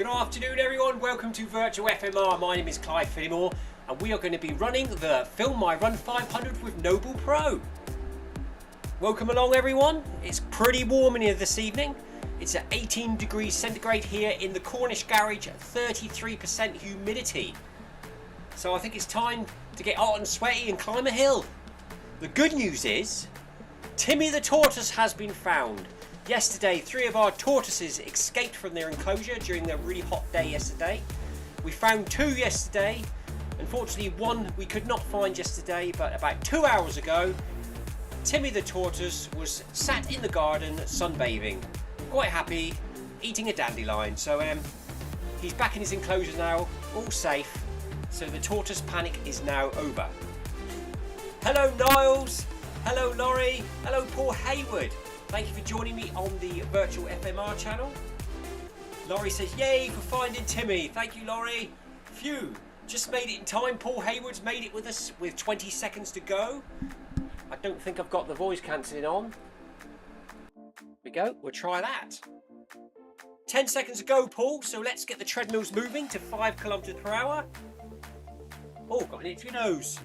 Good afternoon everyone, welcome to Virtual FMR. My name is Clive Finnimore and we are going to be running the Film My Run 500 with NoblePro. Welcome along everyone. It's pretty warm in here this evening. It's at 18 degrees centigrade here in the Cornish garage, 33% humidity. So I think it's time to get hot and sweaty and climb a hill. The good news is, Timmy the tortoise has been found. Yesterday, 3 of our tortoises escaped from their enclosure during a really hot day yesterday. We found 2 yesterday. Unfortunately, 1 we could not find yesterday, but about 2 hours ago, Timmy the tortoise was sat in the garden sunbathing, quite happy, eating a dandelion. So he's back in his enclosure now, all safe. So the tortoise panic is now over. Hello Niles, hello Laurie, hello Paul Hayward. Thank you for joining me on the Virtual FMR channel. Laurie says, yay for finding Timmy. Thank you, Laurie. Phew, just made it in time. Paul Hayward's made it with us with 20 seconds to go. I don't think I've got the voice cancelling on. Here we go, we'll try that. 10 seconds to go, Paul, so let's get the treadmills moving to 5 kilometers per hour. Oh, got an itchy nose.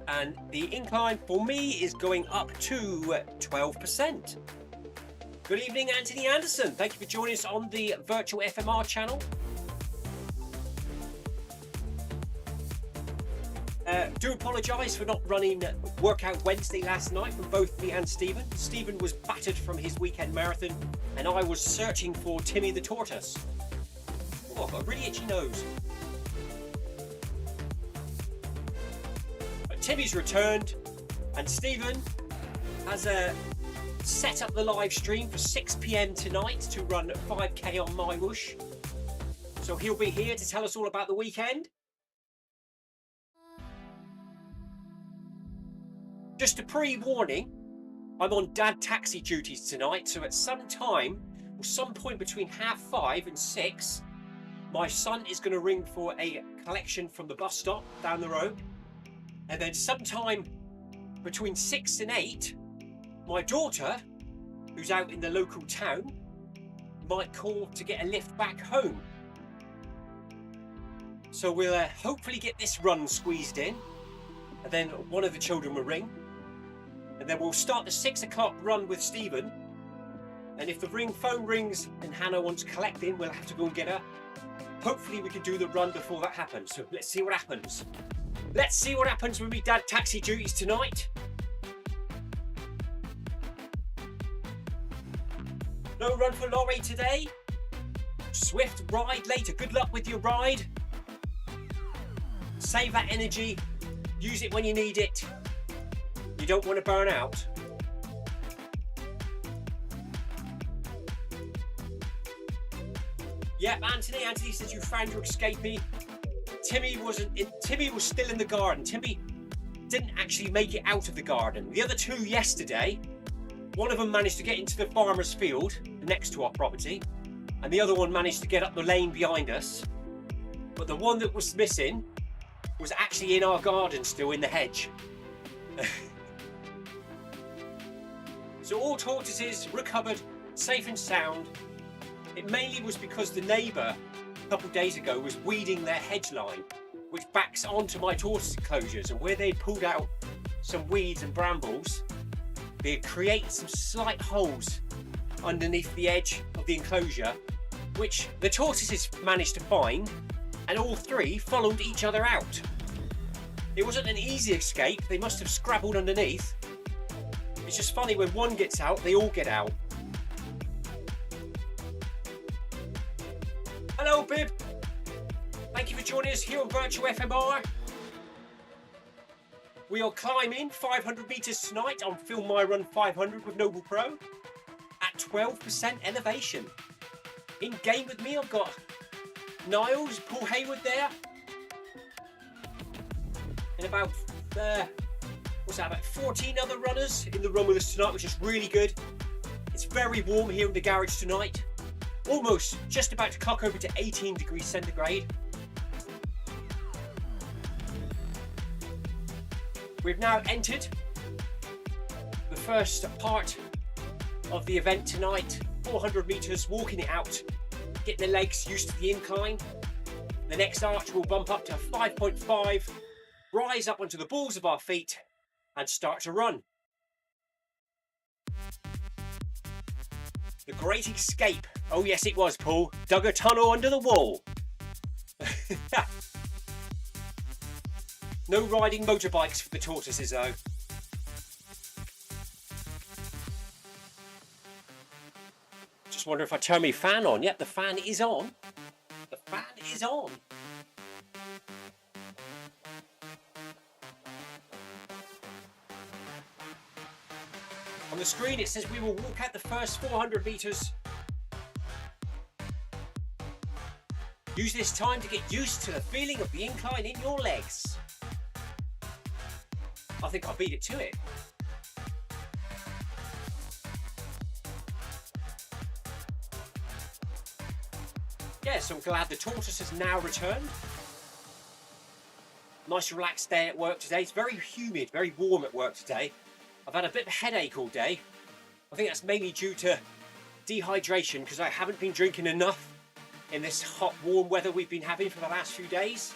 And the incline for me is going up to 12%. Good evening, Anthony Anderson. Thank you for joining us on the Virtual FMR channel. Do apologise for not running Workout Wednesday last night from both me and Stephen. Stephen was battered from his weekend marathon and I was searching for Timmy the tortoise. Oh, I've got a really itchy nose. Timmy's returned and Stephen has set up the live stream for 6 PM tonight to run 5k on my whoosh. So he'll be here to tell us all about the weekend. Just a pre-warning, I'm on dad taxi duties tonight, so at some time or some point between 5:30 and 6, my son is going to ring for a collection from the bus stop down the road. And then sometime between 6 and 8, my daughter, who's out in the local town, might call to get a lift back home. So we'll hopefully get this run squeezed in, and then one of the children will ring. And then we'll start the 6 o'clock run with Stephen. And if the phone rings and Hannah wants collecting, we'll have to go and get her. Hopefully we can do the run before that happens. So let's see what happens. Let's see what happens with me dad taxi duties tonight. No run for Laurie today. Swift ride later. Good luck with your ride. Save that energy. Use it when you need it. You don't want to burn out. Yep, Anthony. Anthony says you found your escapee. Timmy was still in the garden. Timmy didn't actually make it out of the garden. The other 2 yesterday, one of them managed to get into the farmer's field next to our property, and the other one managed to get up the lane behind us. But the one that was missing was actually in our garden still, in the hedge. So all tortoises recovered safe and sound. It mainly was because the neighbour a couple of days ago was weeding their hedge line, which backs onto my tortoise enclosures, and where they pulled out some weeds and brambles, they created some slight holes underneath the edge of the enclosure, which the tortoises managed to find, and all 3 followed each other out. It wasn't an easy escape. They must have scrabbled underneath. It's just funny, when one gets out, they all get out. Hello Bib, thank you for joining us here on Virtual FMR. We are climbing 500 metres tonight on Film My Run 500 with NoblePro at 12% elevation. In game with me I've got Niles, Paul Hayward there, and about about 14 other runners in the run with us tonight, which is really good. It's very warm here in the garage tonight. Almost just about to clock over to 18 degrees centigrade. We've now entered the first part of the event tonight, 400 metres, walking it out getting the legs used to the incline. The next arch will bump up to 5.5, rise up onto the balls of our feet and start to run. The Great Escape. Oh yes it was, Paul. Dug a tunnel under the wall. No riding motorbikes for the tortoises though. Just wonder if I turn my fan on. Yep, the fan is on. The fan is on. On the screen it says we will walk out the first 400 metres. Use this time to get used to the feeling of the incline in your legs. I think I beat it to it. Yeah, so I'm glad the tortoise has now returned. Nice relaxed day at work today. It's very humid, very warm at work today. I've had a bit of a headache all day. I think that's mainly due to dehydration because I haven't been drinking enough in this hot, warm weather we've been having for the last few days.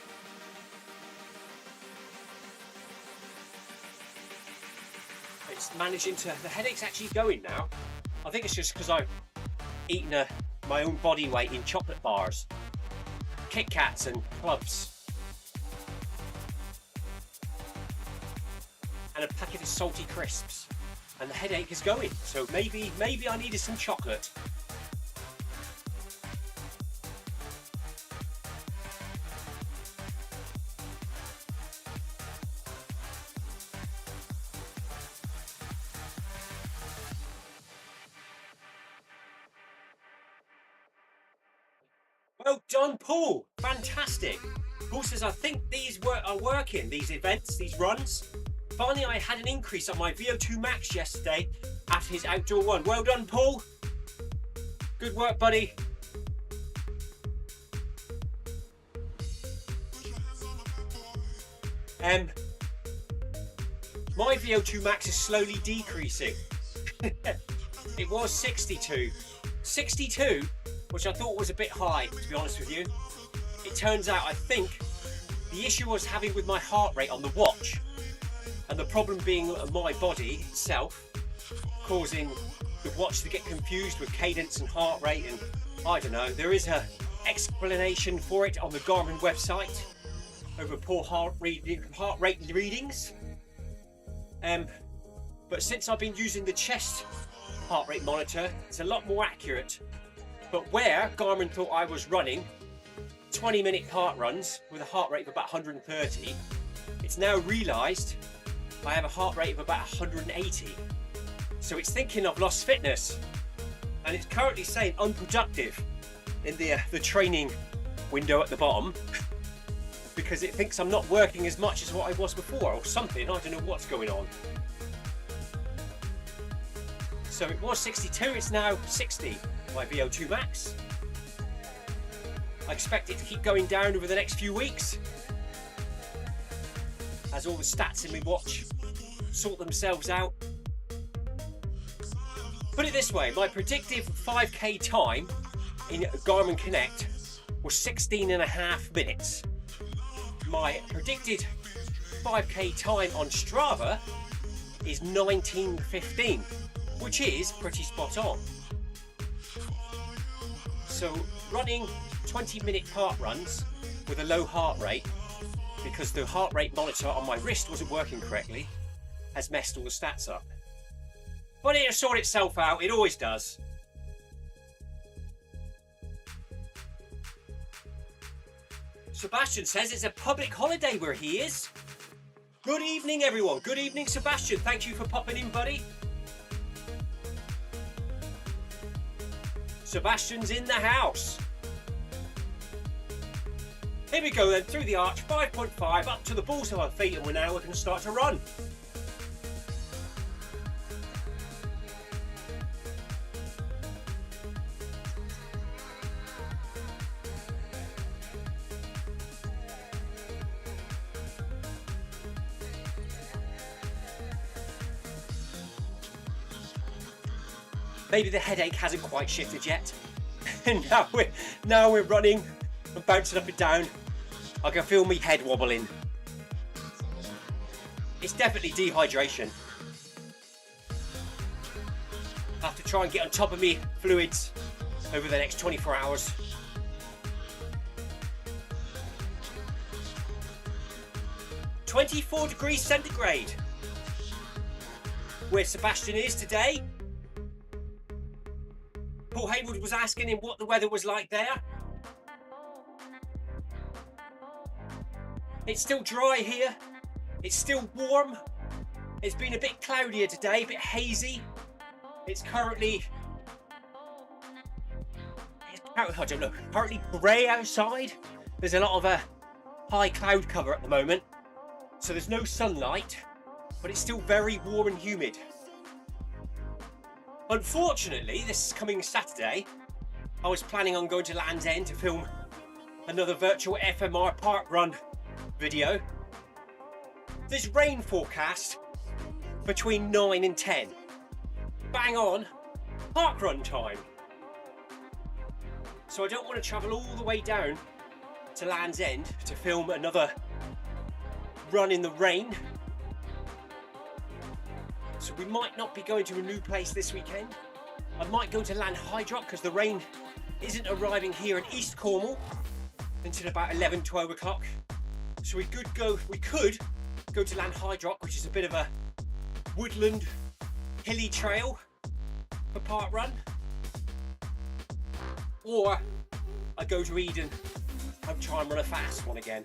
It's managing to, the headache's actually going now. I think it's just because I've eaten my own body weight in chocolate bars, Kit Kats and clubs, and a packet of salty crisps, and the headache is going. So maybe I needed some chocolate. Well done, Paul. Fantastic. Paul says, I think these are working, these events, these runs. Finally, I had an increase on my VO2 max yesterday after his outdoor one. Well done, Paul. Good work, buddy. My VO2 max is slowly decreasing. It was 62. 62, which I thought was a bit high, to be honest with you. It turns out, I think, the issue was having with my heart rate on the watch, and the problem being my body itself, causing the watch to get confused with cadence and heart rate, and I don't know. There is an explanation for it on the Garmin website over poor heart rate readings. But since I've been using the chest heart rate monitor, it's a lot more accurate. But where Garmin thought I was running 20-minute part runs with a heart rate of about 130, it's now realised I have a heart rate of about 180. So it's thinking I've lost fitness, and it's currently saying unproductive in the training window at the bottom because it thinks I'm not working as much as what I was before or something. I don't know what's going on. So it was 62, it's now 60, my VO2 max. I expect it to keep going down over the next few weeks as all the stats in my watch sort themselves out. Put it this way, my predictive 5k time in Garmin Connect was 16.5 minutes. My predicted 5k time on Strava is 19:15, which is pretty spot on. So running 20-minute part runs with a low heart rate, because the heart rate monitor on my wrist wasn't working correctly, has messed all the stats up. But it'll sort itself out, it always does. Sebastian says it's a public holiday where he is. Good evening, everyone. Good evening, Sebastian. Thank you for popping in, buddy. Sebastian's in the house. Here we go then, through the arch, 5.5, up to the balls of our feet, and we're going to start to run. Maybe the headache hasn't quite shifted yet. And now we're running and bouncing up and down. I can feel my head wobbling. It's definitely dehydration. I have to try and get on top of me fluids over the next 24 hours. (24°C) where Sebastian is today. Paul Haywood was asking him what the weather was like there. It's still dry here. It's still warm. It's been a bit cloudier today, a bit hazy. It's currently, I don't know, partly grey outside. There's a lot of high cloud cover at the moment, so there's no sunlight, but it's still very warm and humid. Unfortunately, this coming Saturday, I was planning on going to Land's End to film another virtual FMR park run video. There's rain forecast between 9 and 10. Bang on park run time. So I don't want to travel all the way down to Land's End to film another run in the rain. So we might not be going to a new place this weekend. I might go to Lanhydrock because the rain isn't arriving here in East Cornwall until about 11, 12 o'clock. So we could go to Lanhydrock, which is a bit of a woodland, hilly trail for park run. Or I go to Eden and try and run a fast one again.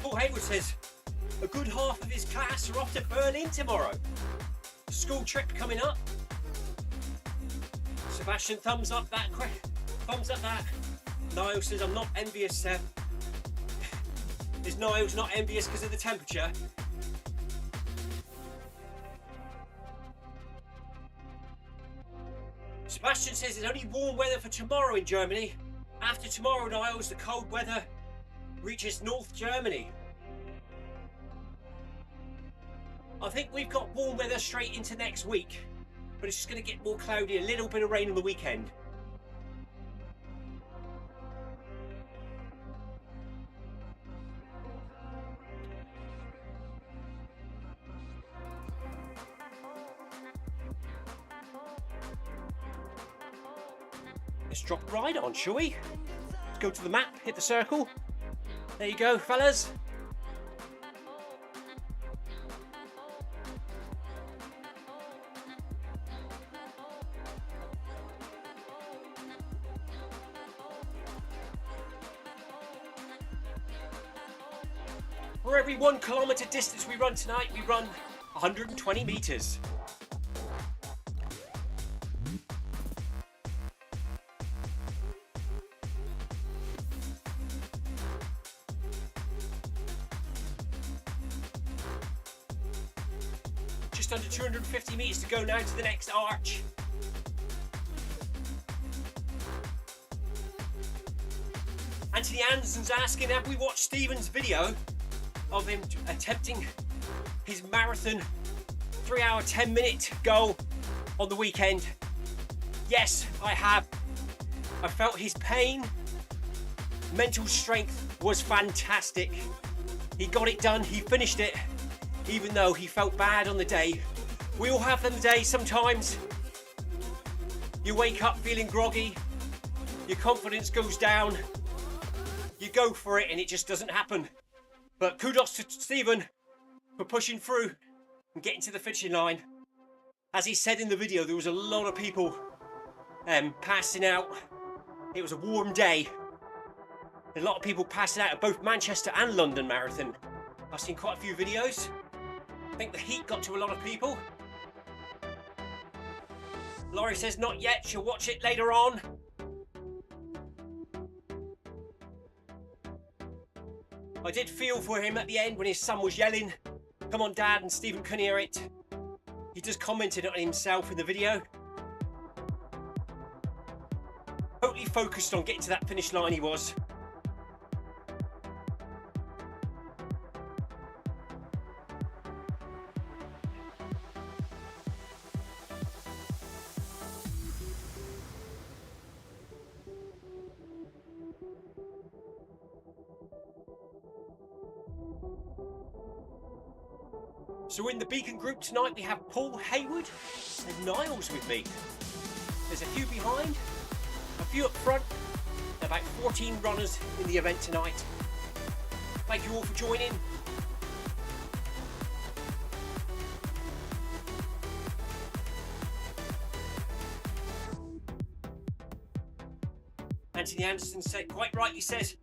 Paul Haywood says a good half of his class are off to Berlin tomorrow. School trip coming up. Sebastian thumbs up that. Niall says I'm not envious. Is Niall's not envious because of the temperature? Sebastian says it's only warm weather for tomorrow in Germany. After tomorrow, Niall's, the cold weather reaches North Germany. I think we've got warm weather straight into next week, but it's just going to get more cloudy, a little bit of rain on the weekend. Let's drop a ride on, shall we? Let's go to the map, hit the circle. There you go, fellas. For every 1 kilometre distance we run tonight, we run 120 metres. Just under 250 metres to go now to the next arch. Anthony Anderson's asking, have we watched Stephen's video of him attempting his marathon 3 hour 10 minute goal on the weekend? Yes, I have. I felt his pain. Mental strength was fantastic. He got it done, he finished it, even though he felt bad on the day. We all have them days sometimes. You wake up feeling groggy, your confidence goes down, you go for it and it just doesn't happen. But kudos to Stephen for pushing through and getting to the finishing line. As he said in the video, there was a lot of people passing out. It was a warm day. A lot of people passing out at both Manchester and London Marathon. I've seen quite a few videos. I think the heat got to a lot of people. Laurie says not yet, she'll watch it later on. I did feel for him at the end when his son was yelling, "Come on, Dad," and Stephen couldn't hear it. He just commented on himself in the video. Totally focused on getting to that finish line he was. So in the Beacon group tonight we have Paul Hayward and Niles with me. There's a few behind, a few up front, about 14 runners in the event tonight. Thank you all for joining. Anthony Anderson said, quite rightly says,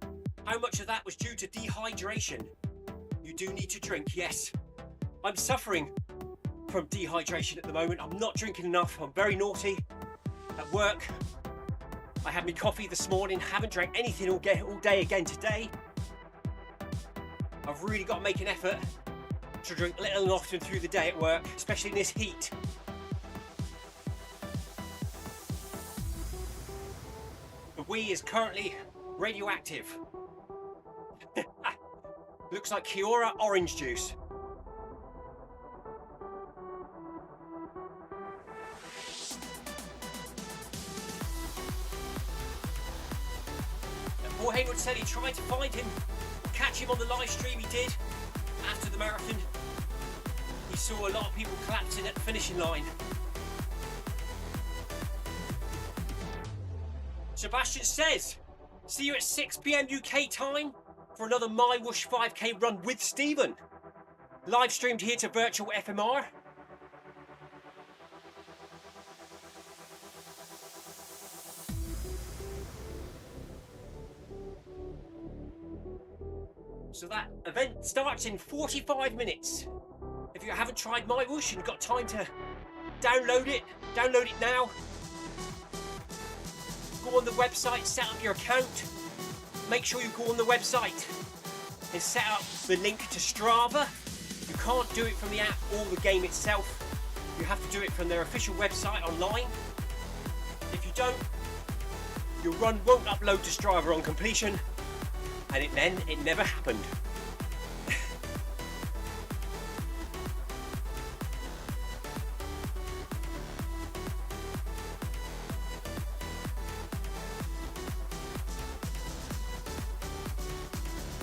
how much of that was due to dehydration? You do need to drink, yes. I'm suffering from dehydration at the moment. I'm not drinking enough. I'm very naughty. At work, I had my coffee this morning, haven't drank anything all day again today. I've really got to make an effort to drink little and often through the day at work, especially in this heat. The wee is currently radioactive. Looks like Kiora orange juice. Paul Hayward said he tried to find him, catch him on the live stream. He did after the marathon. He saw a lot of people collapsing at the finishing line. Sebastian says, see you at 6 PM UK time for another My Whoosh 5k run with Stephen. Live streamed here to virtual FMR. So that event starts in 45 minutes. If you haven't tried My Whoosh and got time to download it now. Go on the website, set up your account. Make sure you go on the website and set up the link to Strava. You can't do it from the app or the game itself. You have to do it from their official website online. If you don't, your run won't upload to Strava on completion, and it never happened.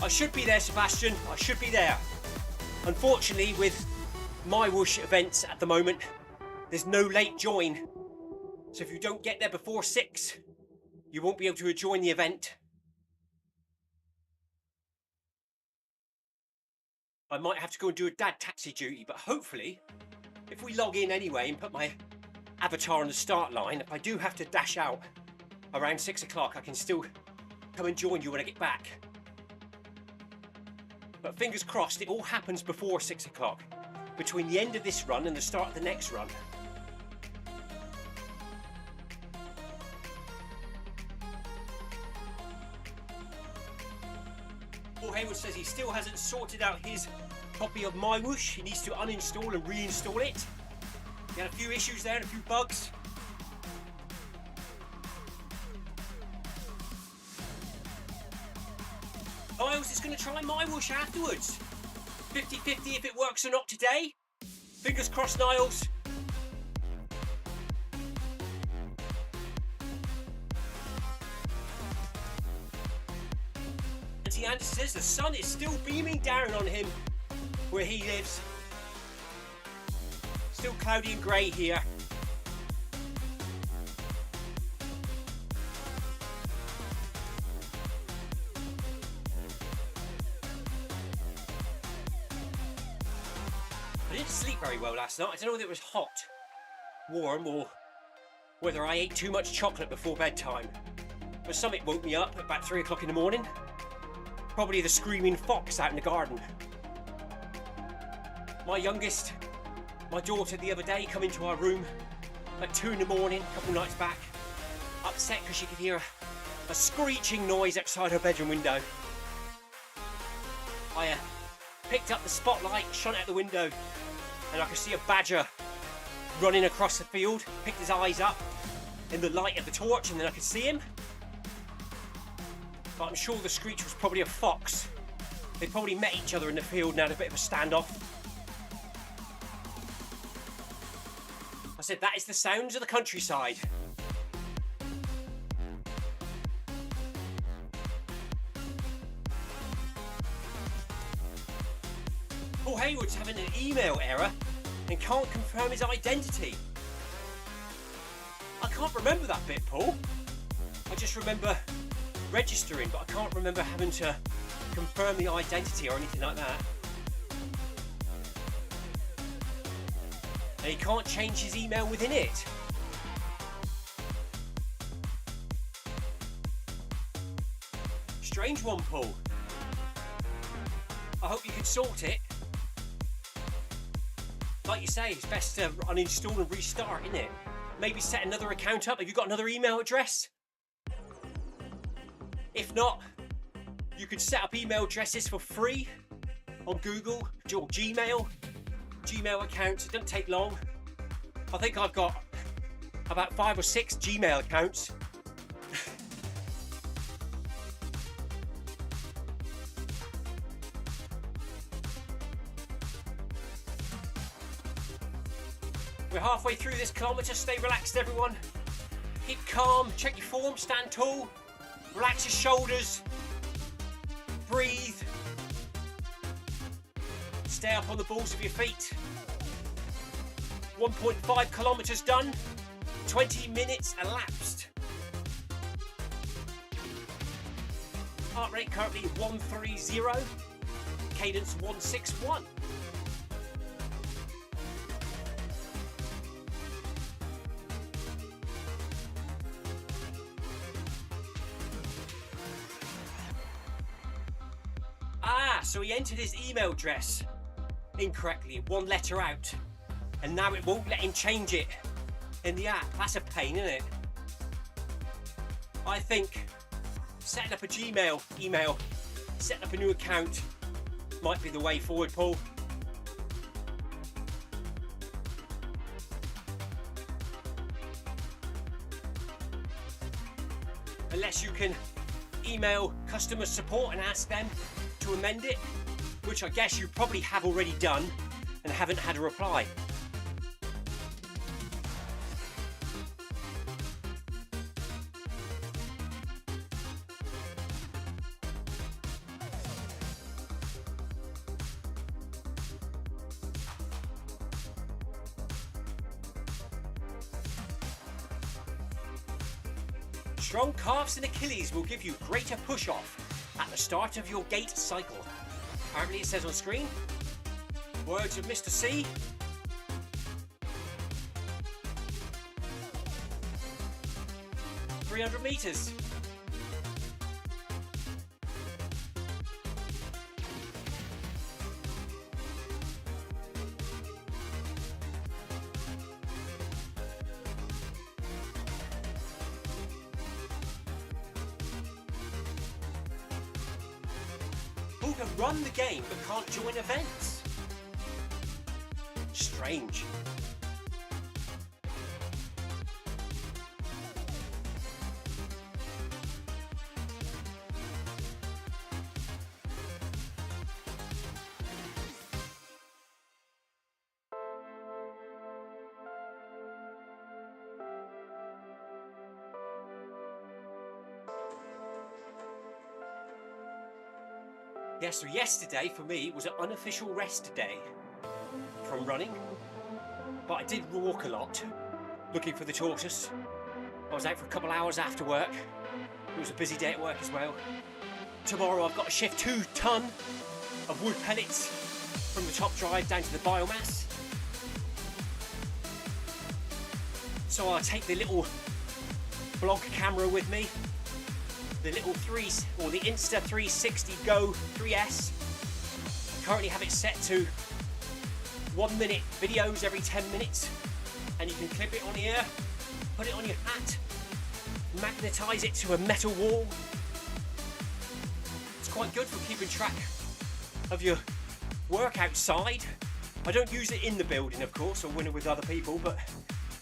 I should be there, Sebastian. I should be there. Unfortunately, with My Whoosh events at the moment, there's no late join. So if you don't get there before 6, you won't be able to join the event. I might have to go and do a dad taxi duty, but hopefully, if we log in anyway and put my avatar on the start line, if I do have to dash out around 6 o'clock, I can still come and join you when I get back. But fingers crossed, it all happens before 6 o'clock, between the end of this run and the start of the next run. Paul Hayward says he still hasn't sorted out his copy of My Whoosh. He needs to uninstall and reinstall it. He had a few issues there and a few bugs. Niles is going to try My Whoosh afterwards. 50-50 if it works or not today. Fingers crossed, Niles. Anthony Anderson says the sun is still beaming down on him where he lives. Still cloudy and grey here. I didn't sleep very well last night. I don't know whether it was hot, warm, or whether I ate too much chocolate before bedtime. But something woke me up at about 3 o'clock in the morning. Probably the screaming fox out in the garden. My youngest, my daughter, the other day, come into our room at 2 in the morning, a couple of nights back, upset because she could hear a screeching noise outside her bedroom window. I picked up the spotlight, shone out the window, and I could see a badger running across the field. Picked his eyes up in the light of the torch, and then I could see him. But I'm sure the screech was probably a fox. They probably met each other in the field and had a bit of a standoff. I said, that is the sounds of the countryside. Paul Hayward's having an email error and can't confirm his identity. I can't remember that bit, Paul. I just remember registering, but I can't remember having to confirm the identity or anything like that. And he can't change his email within it. Strange one, Paul. I hope you can sort it. Like you say, it's best to uninstall and restart, isn't it? Maybe set another account up. Have you got another email address? If not, you could set up email addresses for free on Google or Gmail accounts. It doesn't take long. I think I've got about 5 or 6 Gmail accounts. We're halfway through this kilometre. Stay relaxed, everyone. Keep calm, check your form, stand tall, relax your shoulders, breathe, stay up on the balls of your feet. 1.5 kilometres done, 20 minutes elapsed. Heart rate currently 130, cadence 161. So he entered his email address incorrectly, 1 letter out, and now it won't let him change it in the app. That's a pain, isn't it? I think setting up a Gmail email, setting up a new account might be the way forward, Paul. Unless you can email customer support and ask them to amend it, which I guess you probably have already done and haven't had a reply. Strong calves and Achilles will give you greater push-off at the start of your gait cycle. Apparently it says on screen. Words of Mr. C. "300 metres. Who can run the game but can't join events? Strange. Yeah, so yesterday for me was an unofficial rest day from running, but I did walk a lot looking for the tortoise. I was out for a couple hours after work. It was a busy day at work as well. Tomorrow I've got to shift 2 ton of wood pellets from the top drive down to the biomass. So I'll take the little vlog camera with me, the little the Insta360 Go 3S. Currently have it set to 1 minute videos every 10 minutes, and you can clip it on here, put it on your hat, magnetize it to a metal wall. It's quite good for keeping track of your work outside. I don't use it in the building, of course, or when I'm with other people, but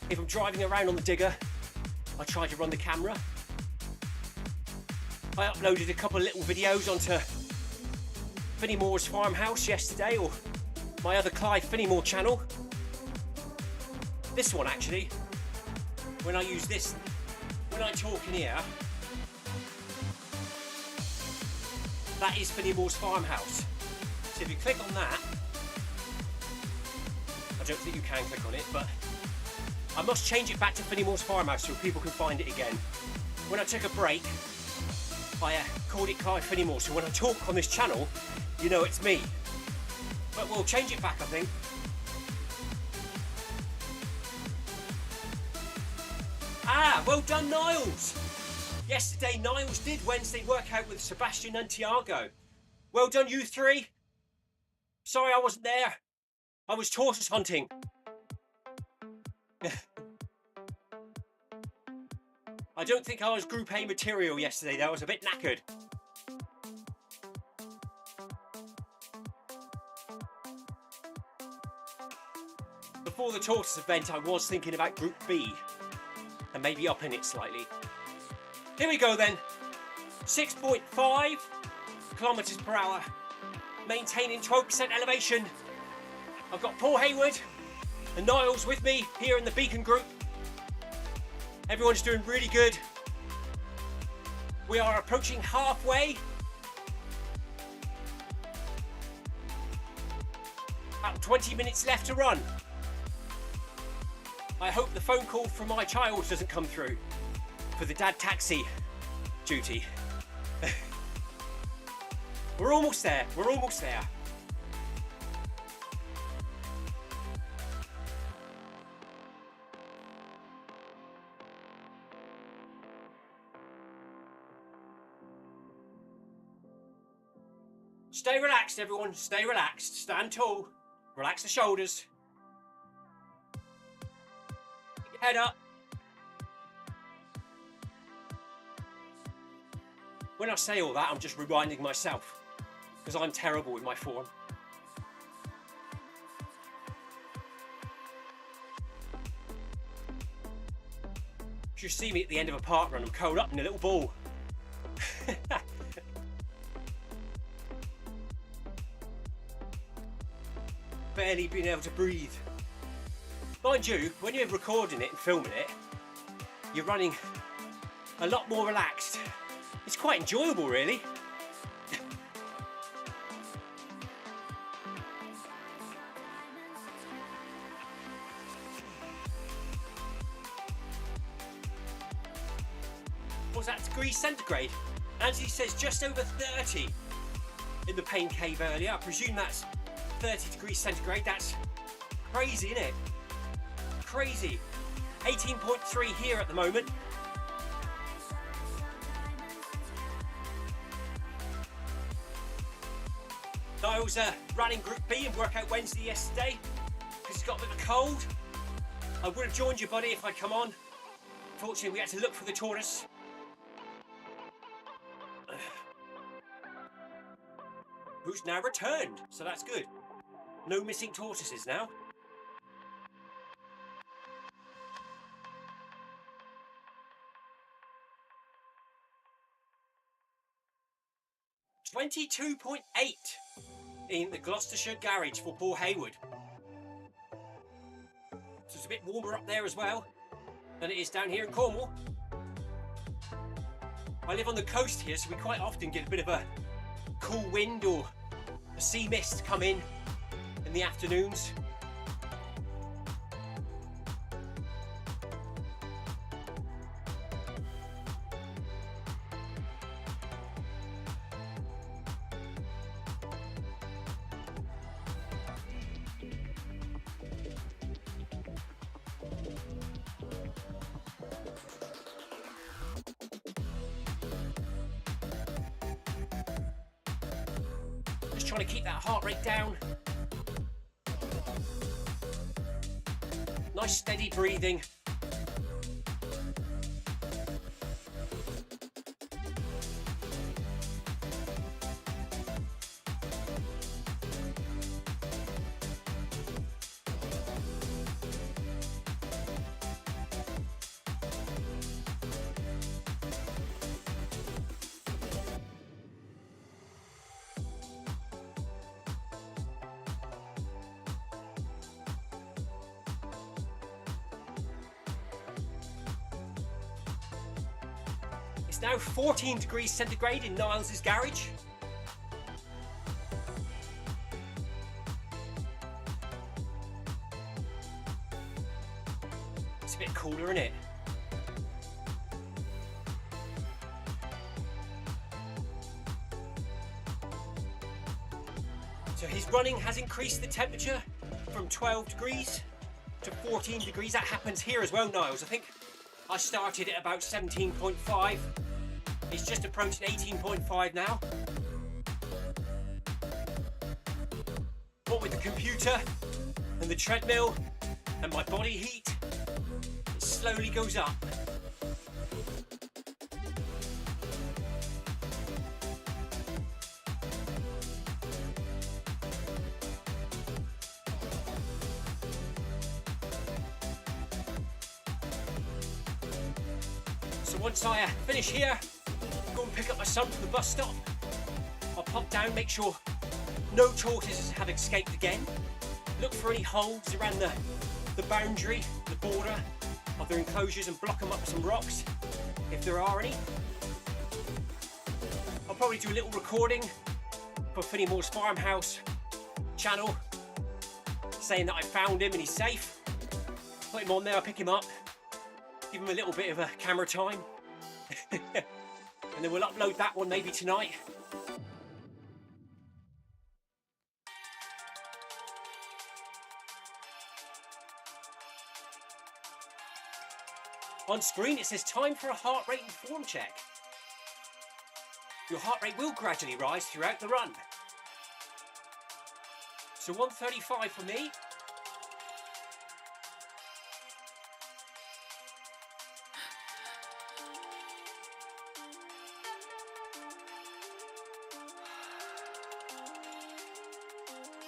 if I'm driving around on the digger, I try to run the camera. I uploaded a couple of little videos onto Finnimore's farmhouse yesterday, or my other Clive Finnimore channel. This one actually, when I use this, when I talk in here, that is Finnimore's farmhouse. So if you click on that, don't think you can click on it, but I must change it back to Finnimore's Farmhouse so people can find it again. When I took a break, I called it Clive Finnimore, so when I talk on this channel, you know it's me. But we'll change it back, I think. Ah, well done, Niles! Yesterday, Niles did Wednesday workout with Sebastian and Tiago. Well done, you three. Sorry I wasn't there. I was tortoise hunting. I don't think I was Group A material yesterday, though. I was a bit knackered. Before the tortoise event, I was thinking about Group B and maybe upping it slightly. Here we go then. 6.5 kilometers per hour, maintaining 12% elevation. I've got Paul Hayward and Niles with me here in the Beacon group. Everyone's doing really good. We are approaching halfway. About 20 minutes left to run. I hope the phone call from my child doesn't come through for the dad taxi duty. We're almost there, we're almost there. Stay relaxed, everyone, stay relaxed. Stand tall, relax the shoulders. Get your head up. When I say all that, I'm just reminding myself, because I'm terrible with my form. You should see me at the end of a park run, I'm curled up in a little ball. Barely being able to breathe. Mind you, when you're recording it and filming it, you're running a lot more relaxed. It's quite enjoyable, really. What's that, degrees centigrade? Anthony says just over 30 in the pain cave earlier. I presume that's 30 degrees centigrade. That's crazy, isn't it? Crazy. 18.3 here at the moment. Niles ran in Group B and workout Wednesday yesterday because he's got a bit of a cold. I would have joined you, buddy, if I'd come on. Unfortunately, we had to look for the tortoise. Who's now returned, so that's good. No missing tortoises now. $22.8 in the Gloucestershire garage for Paul Hayward. So it's a bit warmer up there as well than it is down here in Cornwall. I live on the coast here, so we quite often get a bit of a cool wind or a sea mist come in the afternoons. Just trying to keep that heart rate down. Nice steady breathing. It's now 14 degrees centigrade in Niles' garage. It's a bit cooler, isn't it? So his running has increased the temperature from 12 degrees to 14 degrees. That happens here as well, Niles. I think I started at about 17.5. It's just approaching 18.5 now. But with the computer and the treadmill and my body heat, it slowly goes up. So once I finish here, go and pick up my son from the bus stop. I'll pop down, make sure no tortoises have escaped again. Look for any holes around the boundary, the border of their enclosures, and block them up with some rocks, if there are any. I'll probably do a little recording for Finnimore's farmhouse channel, saying that I found him and he's safe. Put him on there, I'll pick him up, give him a little bit of a camera time. And then we'll upload that one maybe tonight. On screen it says time for a heart rate and form check. Your heart rate will gradually rise throughout the run. So 135 for me.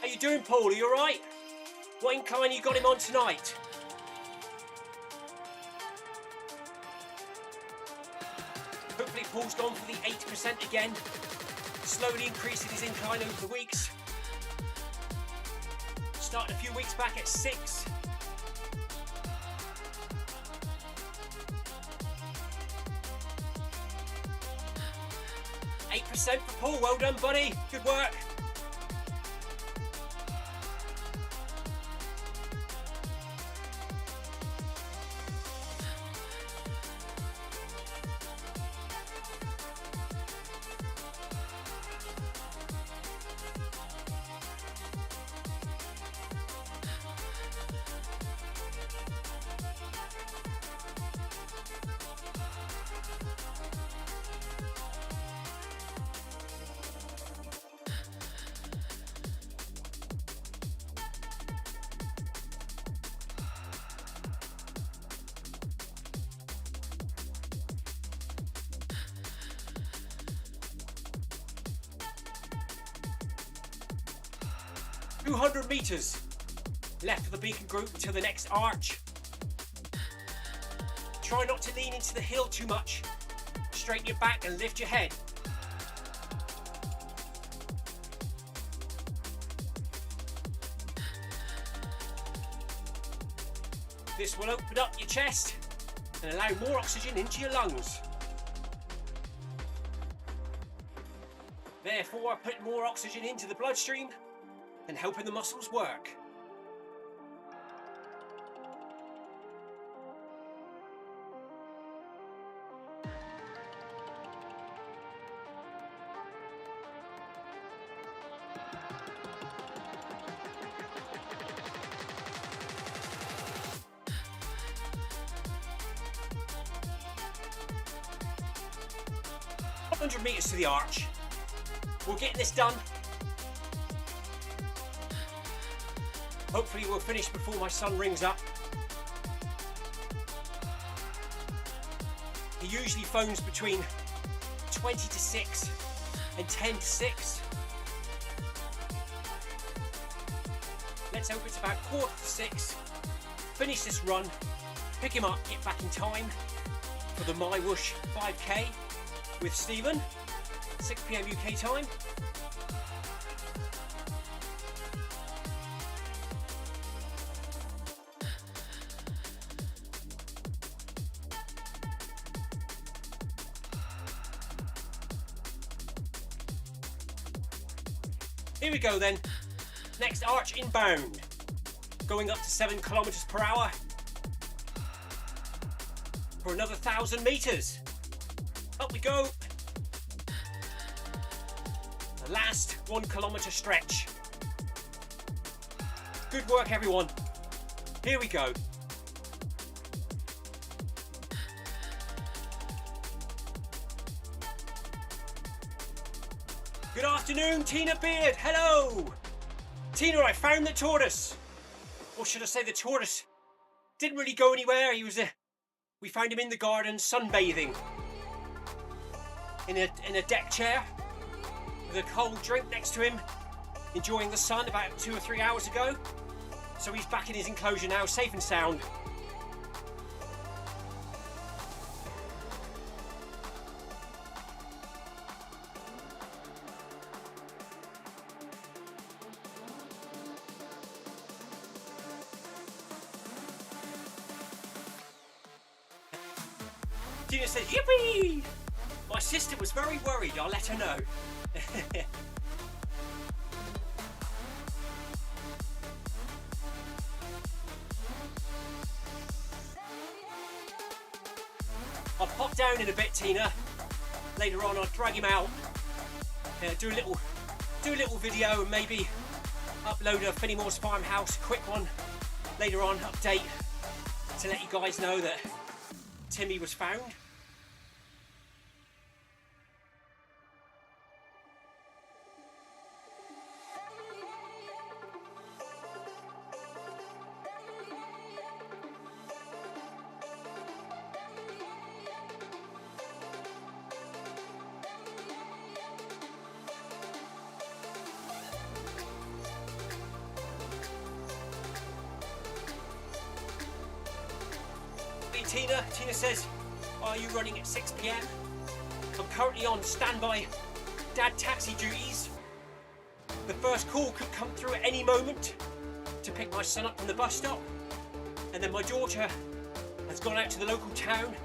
How you doing, Paul? Are you alright? What incline you got him on tonight? Hopefully Paul's gone for the 8% again, slowly increasing his incline over the weeks. Started a few weeks back at 6. %8 for Paul, well done buddy, good work. .200 metres left for the beacon group until the next arch. Try not to lean into the hill too much. Straighten your back and lift your head. This will open up your chest and allow more oxygen into your lungs. Therefore, putting more oxygen into the bloodstream and helping the muscles work. .100 metres to the arch. We're getting this done. Hopefully we'll finish before my son rings up. He usually phones between 20 to 6 and 10 to 6. Let's hope it's about 5:45. Finish this run, pick him up, get back in time for the My Whoosh 5K with Stephen, 6 PM UK time. Here we go then. Next arch inbound. Going up to 7 kilometers per hour. for another 1,000 meters. Up we go. The last 1 kilometer stretch. Good work, everyone. Here we go. Good afternoon, Tina Beard. Hello. Tina, I found the tortoise. Or should I say the tortoise didn't really go anywhere. We found him in the garden sunbathing in a deck chair with a cold drink next to him, enjoying the sun about 2 or 3 hours ago. So he's back in his enclosure now, safe and sound. Tina said, yippee! My sister was very worried, I'll let her know. I'll pop down in a bit, Tina. Later on, I'll drag him out, do a little video, and maybe upload a Finimore's Farmhouse, quick one. Later on, update to let you guys know that Timmy was found. Tina says, are you running at 6 PM? I'm currently on standby dad taxi duties. The first call could come through at any moment to pick my son up from the bus stop. And then my daughter has gone out to the local town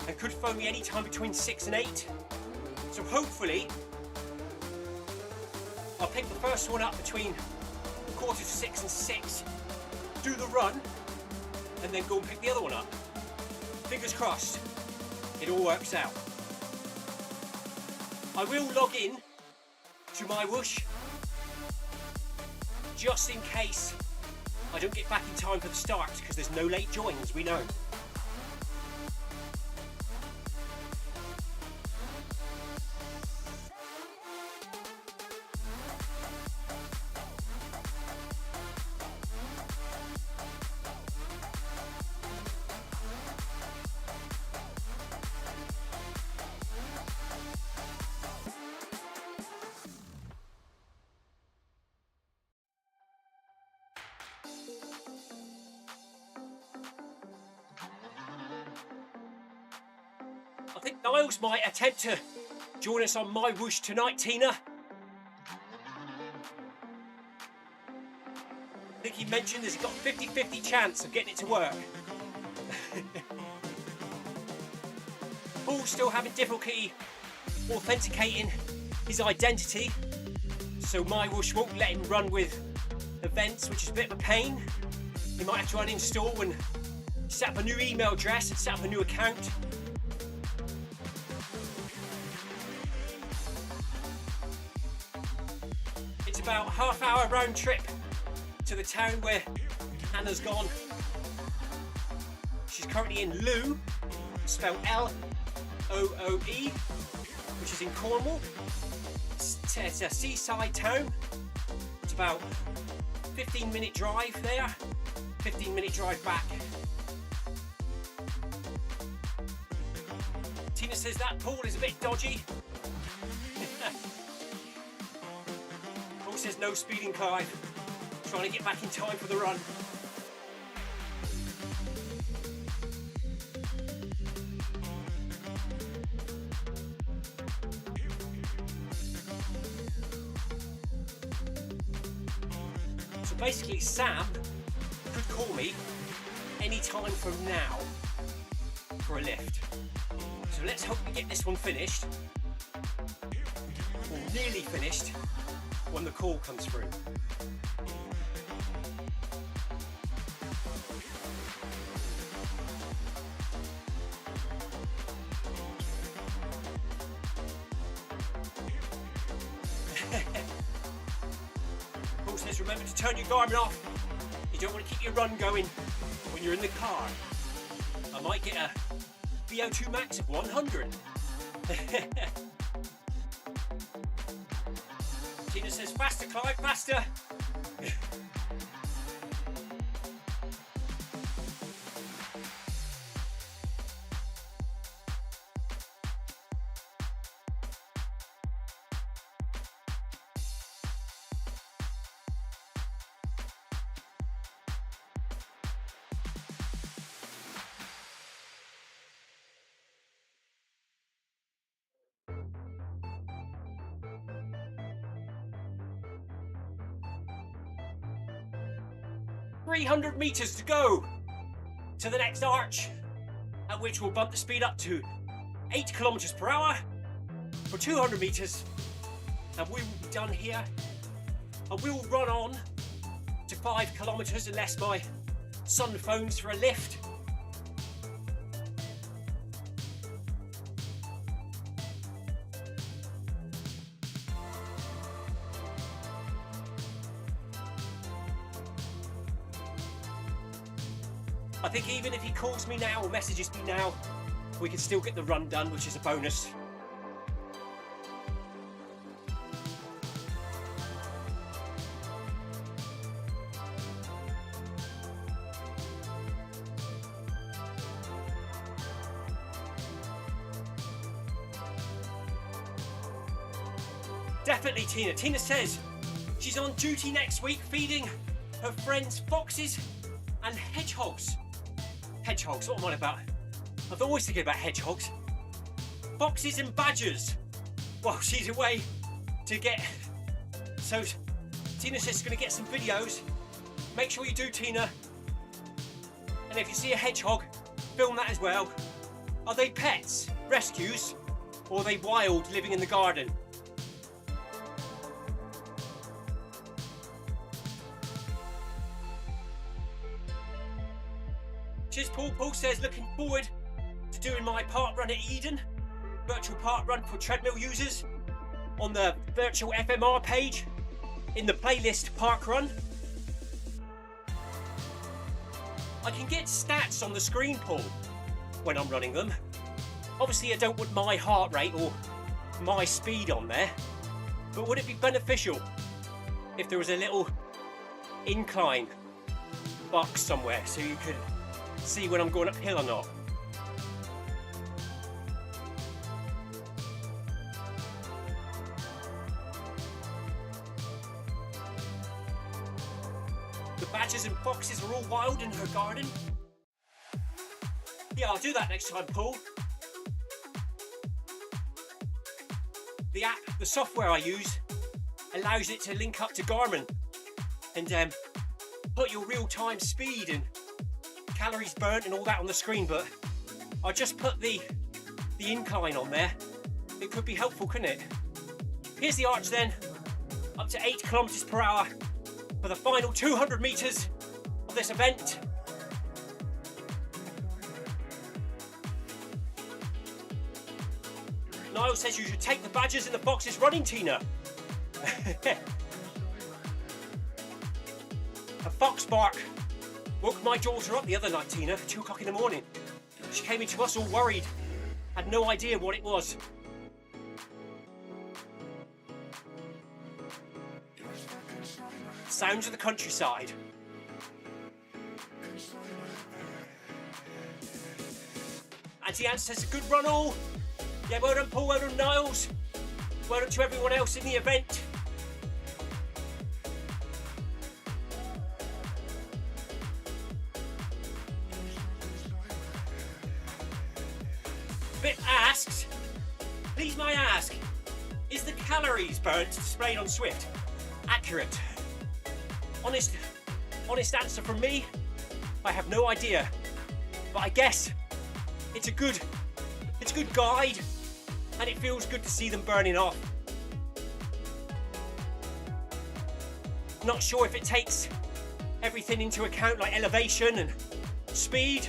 and could phone me any time between 6 and 8. So hopefully I'll pick the first one up between 5:45 and 6, do the run, and then go and pick the other one up. Fingers crossed, it all works out. I will log in to my whoosh just in case I don't get back in time for the start, because there's no late joins, we know. I think Niles might attempt to join us on my whoosh tonight, Tina. I think he mentioned he's got a 50-50 chance of getting it to work. Paul's still having difficulty authenticating his identity, so my whoosh won't let him run with events, which is a bit of a pain. He might have to uninstall and set up a new email address and set up a new account. It's about a half-hour round trip to the town where Anna's gone. She's currently in Looe, spelled L-O-O-E, which is in Cornwall. It's a seaside town. It's about 15-minute drive there, 15-minute drive back. Tina says that pool is a bit dodgy. Paul says no speeding, Clive. Trying to get back in time for the run. So basically, Sam could call me any time from now for a lift. So let's hope we get this one finished, or nearly finished, when the call comes through. Always remember to turn your Garmin off. You don't want to keep your run going when you're in the car. I might get a VO2 max of 100. Tina says, faster, Clive, faster. 300 meters to go to the next arch, at which we'll bump the speed up to 8 kilometers per hour for 200 meters, and we will be done here. And we'll run on to 5 kilometers unless my son phones for a lift. I think even if he calls me now or messages me now, we can still get the run done, which is a bonus. Definitely Tina. Tina says she's on duty next week feeding her friends foxes and hedgehogs. Hedgehogs, what am I about? I've always thinking about hedgehogs. Foxes and badgers. Well, she's away to get... So, Tina says she's going to get some videos. Make sure you do, Tina. And if you see a hedgehog, film that as well. Are they pets, rescues, or are they wild, living in the garden? Cheers, Paul. Paul says, looking forward to doing my park run at Eden, virtual park run for treadmill users, on the virtual FMR page in the playlist park run. I can get stats on the screen, Paul, when I'm running them. Obviously, I don't want my heart rate or my speed on there, but would it be beneficial if there was a little incline box somewhere so you could see when I'm going uphill or not? The badgers and foxes are all wild in her garden. Yeah, I'll do that next time, Paul. The app, the software I use, allows it to link up to Garmin and put your real-time speed and calories burnt and all that on the screen, but I just put the incline on there. It could be helpful, couldn't it? Here's the arch then, up to 8 kilometers per hour for the final 200 meters of this event. Niall says you should take the badgers and the foxes running, Tina. A fox bark woke my daughter up the other night, Tina, at 2 o'clock in the morning. She came into us all worried, had no idea what it was. Sounds of the countryside. Auntie Anne says, a good run all. Yeah, well done, Paul, well done, Niles. Well done to everyone else in the event. Bit asks, please may I ask, is the calories burnt displayed on Zwift accurate? Honest answer from me, I have no idea, but I guess it's a good guide, and it feels good to see them burning off. Not sure if it takes everything into account, like elevation and speed.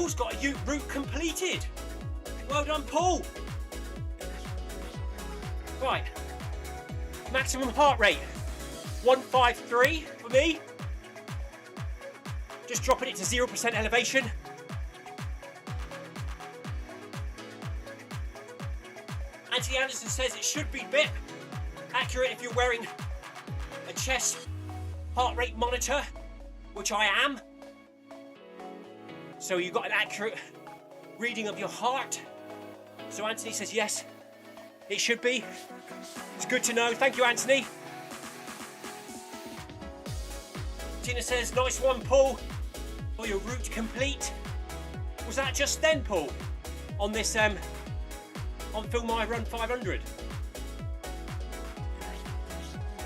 Paul's got a route completed. Well done, Paul. Right, maximum heart rate, 153 for me. Just dropping it to 0% elevation. Anthony Anderson says it should be a bit accurate if you're wearing a chest heart rate monitor, which I am. So you've got an accurate reading of your heart. So Anthony says yes, it should be. It's good to know. Thank you, Anthony. Tina says, nice one, Paul, for your route complete. Was that just then, Paul, on this on Film My Run 500?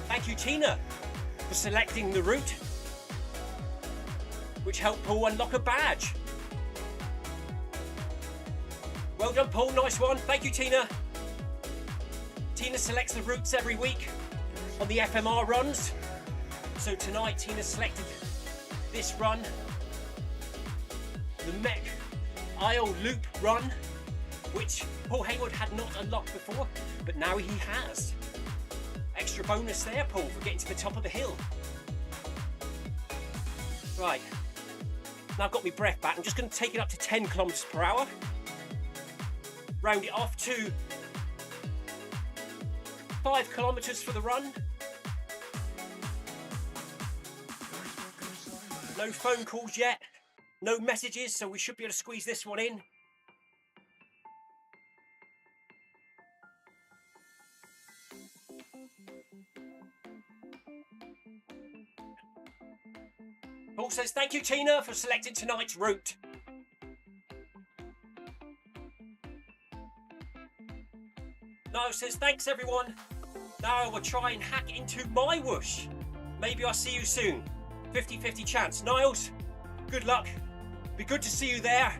Thank you, Tina, for selecting the route, which helped Paul unlock a badge. Well done, Paul, nice one. Thank you, Tina. Tina selects the routes every week on the FMR runs. So tonight, Tina selected this run, the Mech Isle Loop run, which Paul Hayward had not unlocked before, but now he has. Extra bonus there, Paul, for getting to the top of the hill. Right, now I've got my breath back. I'm just going to take it up to 10 kilometers per hour. Round it off to 5 kilometers for the run. No phone calls yet, no messages, so we should be able to squeeze this one in. Paul says, thank you, Tina, for selecting tonight's route. Niall says, thanks everyone. Now I will try and hack into my whoosh. Maybe I'll see you soon. 50-50 chance. Niles, good luck. Be good to see you there.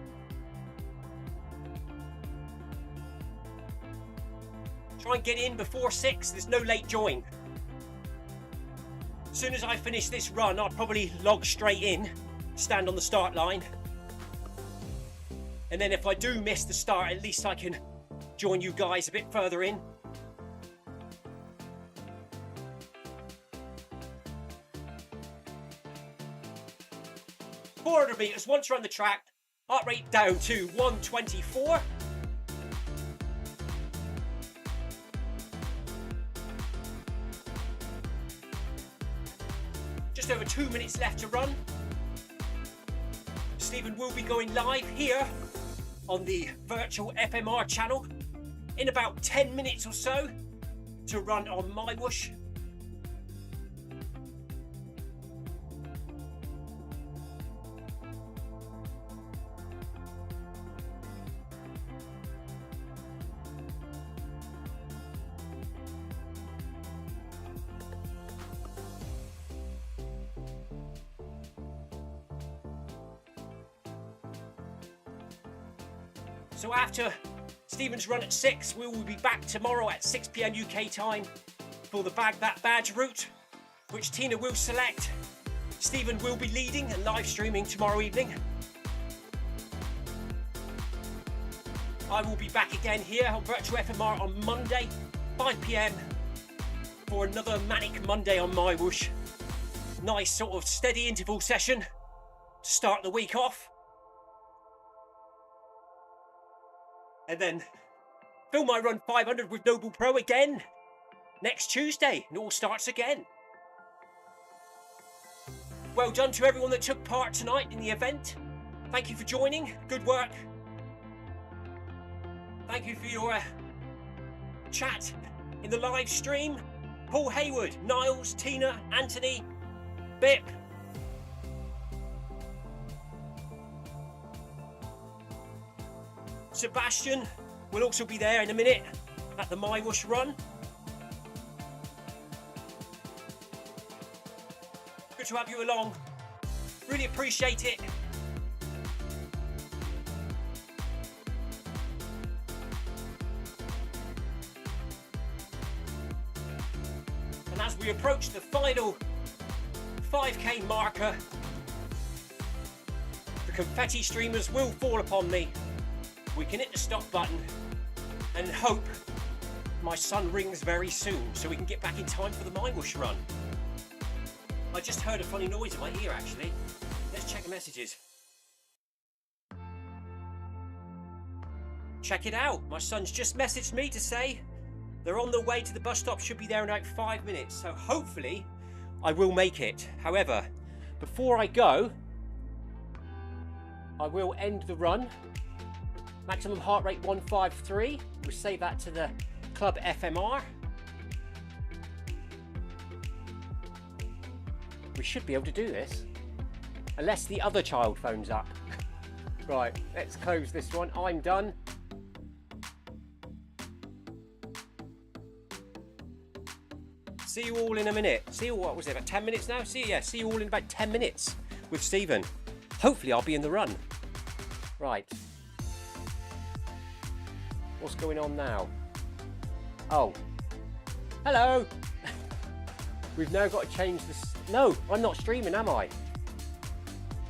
Try and get in before 6. There's no late join. As soon as I finish this run, I'll probably log straight in, stand on the start line. And then if I do miss the start, at least I can join you guys a bit further in. .400 meters once you're on the track, heart rate down to 124. Just over 2 minutes left to run. Stephen will be going live here on the virtual FMR channel in about 10 minutes or so to run on my whoosh. So after Stephen's run at 6, we will be back tomorrow at 6 PM UK time for the Bag That Badge route, which Tina will select. Stephen will be leading and live streaming tomorrow evening. I will be back again here on Virtual FMR on Monday, 5 PM for another Manic Monday on my whoosh. Nice sort of steady interval session to start the week off. And then Film My Run 500 with NoblePro again next Tuesday, and it all starts again. Well done to everyone that took part tonight in the event. Thank you for joining. Good work. Thank you for your chat in the live stream. Paul Hayward, Niles, Tina, Anthony, Bip. Sebastian will also be there in a minute at the My Whoosh run. Good to have you along. Really appreciate it. And as we approach the final 5K marker, the confetti streamers will fall upon me. We can hit the stop button and hope my son rings very soon so we can get back in time for the Mindwash run. I just heard a funny noise in my ear actually. Let's check the messages. Check it out, my son's just messaged me to say they're on their way to the bus stop, should be there in about 5 minutes, so hopefully I will make it. However, before I go, I will end the run. Maximum heart rate 153, we'll save that to the club FMR. We should be able to do this, unless the other child phones up. Right, let's close this one, I'm done. See you all in a minute. See you, what was it, about 10 minutes now? See you all in about 10 minutes with Stephen. Hopefully I'll be in the run. Right. What's going on now? Oh. Hello! We've now got to change this. No, I'm not streaming, am I?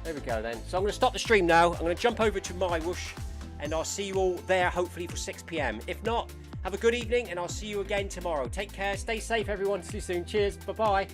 There we go then. So I'm going to stop the stream now. I'm going to jump over to Mindwash and I'll see you all there hopefully for 6 PM. If not, have a good evening and I'll see you again tomorrow. Take care, stay safe everyone, see you soon. Cheers, bye-bye.